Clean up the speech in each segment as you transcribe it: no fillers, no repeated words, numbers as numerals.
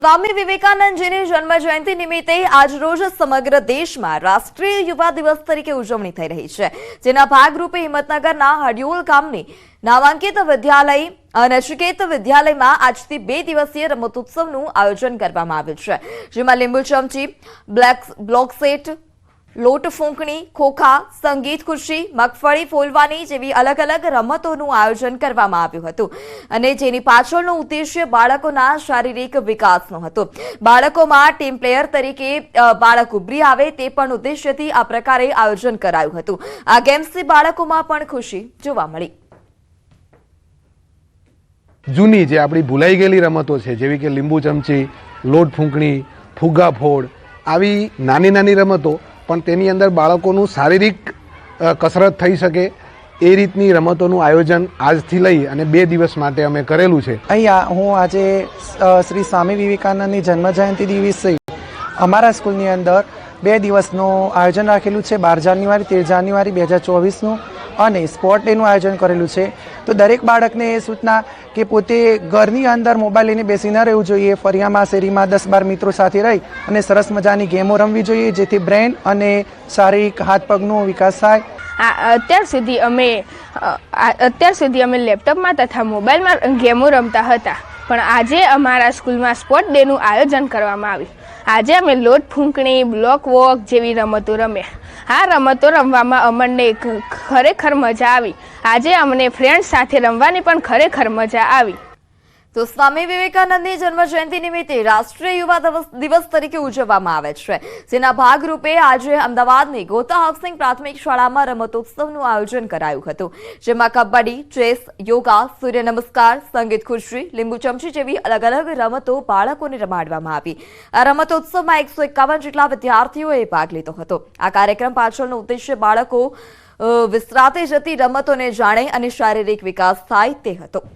સ્વામી વિવેકાનંદજીની જન્મ જયંતિ નિમિત્તે આજરોજ સમગ્ર દેશમાં રાષ્ટ્રીય યુવા દિવસ તરીકે ઉજવણી થઈ રહી છે, જેના ભાગરૂપે હિંમતનગરના હડિયોલ ગામની નામાંકિત વિદ્યાલય નચિકેત વિદ્યાલયમાં આજથી 2 દિવસીય રમતોત્સવનું આયોજન કરવામાં આવ્યું છે, જેમાં લીંબુ ચમચી, બ્લોક સેટ, લોટ ફૂંકણી, ખોખા, સંગીત ખુરશી, મગફળી ફોલવાની જેવી અલગ અલગ રમતોનું આયોજન કરવામાં આવ્યું હતું અને જેની પાછળનો ઉદ્દેશ્ય બાળકોના શારીરિક વિકાસનો હતો। બાળકોમાં ટીમ પ્લેયર તરીકે બાળક ઉભરી આવે તે પણ ઉદ્દેશ્યથી આ પ્રકારે આયોજન કરાયું હતું। આ ગેમ્સથી બાળકોમાં પણ ખુશી જોવા મળી। જૂની જે આપણી ભૂલાઈ ગયેલી રમતો છે, જેવી કે લીંબુ ચમચી, લોટ ફૂંકણી, ફુગ્ગા ફોડ, આવી નાની નાની રમતો પણ તેની અંદર બાળકોનું શારીરિક કસરત થઈ શકે એ રીતની રમતોનું આયોજન આજથી લઈ અને 2 દિવસ માટે અમે કરેલું છે। અહીંયા હું આજે શ્રી સ્વામી વિવેકાનંદની જન્મજયંતિ દિવસે અમારા સ્કૂલની અંદર 2 દિવસનું આયોજન રાખેલું છે, 12 જાન્યુઆરી 13 જાન્યુઆરી 2024નું અને સ્પોર્ટ ડેનું આયોજન કરેલું છે। તો દરેક બાળકને એ સૂચના કે પોતે ઘરની અંદર મોબાઈલ લઈને બેસી ન રહેવું જોઈએ, ફરિયામાં શેરીમાં 10-12 મિત્રો સાથે રહી અને સરસ મજાની ગેમો રમવી જોઈએ, જેથી બ્રેન અને શારીરિક હાથ પગનો વિકાસ થાય। અત્યાર સુધી અમે લેપટોપમાં તથા મોબાઈલમાં ગેમો રમતા હતા, પણ આજે અમારા સ્કૂલમાં સ્પોર્ટ ડેનું આયોજન કરવામાં આવ્યું। આજે અમે લોટ ફૂંકણી, બ્લોક વોક જેવી રમતો રમ્યા। આ રમતો રમવામાં અમને ખરેખર મજા આવી। આજે અમને ફ્રેન્ડ્સ સાથે રમવાની પણ ખરેખર મજા આવી। તો સ્વામી વિવેકાનંદની જન્મજયંતિ નિમિત્તે રાષ્ટ્રીય યુવા દિવસ તરીકે ઉજવવામાં આવે છે, જેના ભાગરૂપે આજે અમદાવાદની ગોતા હાઉસિંગ પ્રાથમિક શાળામાં રમતોત્સવનું આયોજન કરાયું હતું, જેમાં કબડ્ડી, ચેસ, યોગા, સૂર્ય નમસ્કાર, સંગીત ખુરશી, લીંબુ ચમચી જેવી અલગ અલગ રમતો બાળકોને રમાડવામાં આવી। આ રમતોત્સવમાં 151 જેટલા વિદ્યાર્થીઓએ ભાગ લીધો હતો। આ કાર્યક્રમ પાછળનો ઉદ્દેશ્ય બાળકો વિસરાતી જતી રમતોને જાણે અને શારીરિક વિકાસ થાય તે હતો।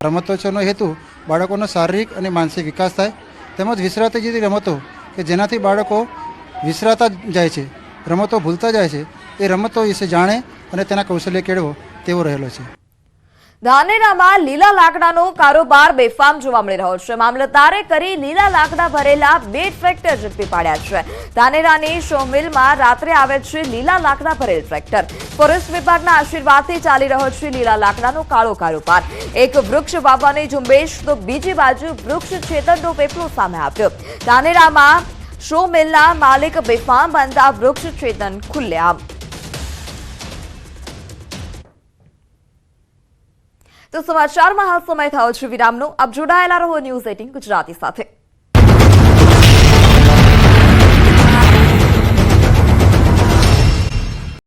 રમતોત્સવનો હેતુ બાળકોનો શારીરિક અને માનસિક વિકાસ થાય, તેમજ વિસરાતી જતી રમતો કે જેનાથી બાળકો વિસરાતા જાય છે, રમતો ભૂલતા જાય છે, એ રમતો વિશે જાણે અને તેના કૌશલ્ય કેળવો તેવો રહેલો છે। ધાનેરામાં લીલા લાકડાનો કારોબાર બેફામ જોવા મળી રહ્યો છે। મામલતદારે કરી લીલા લાકડા ભરેલા 2 ટ્રેક્ટર ઝડપી પાડ્યા છે। ધાનેરાની શોમિલમાં રાત્રે આવે છે લીલા લાકડા ભરેલ ટ્રેક્ટર। ફોરેસ્ટ વિભાગના આશીર્વાદથી ચાલી રહ્યો છે લીલા લાકડાનો કાળો કારોબાર। એક વૃક્ષ વાવવાની ઝુંબેશ તો બીજી બાજુ વૃક્ષ છેતરનો પેપલો સામે આવ્યો। ધાનેરામાં શોમિલના માલિક બેફામ બનતા વૃક્ષ છેતન ખુલ્લેઆમ। તો સમાચારમાં હાલ સમય થયો છે વિરામનો। આપ જોડાયેલા રહો ન્યૂઝ 18 ગુજરાતી સાથે।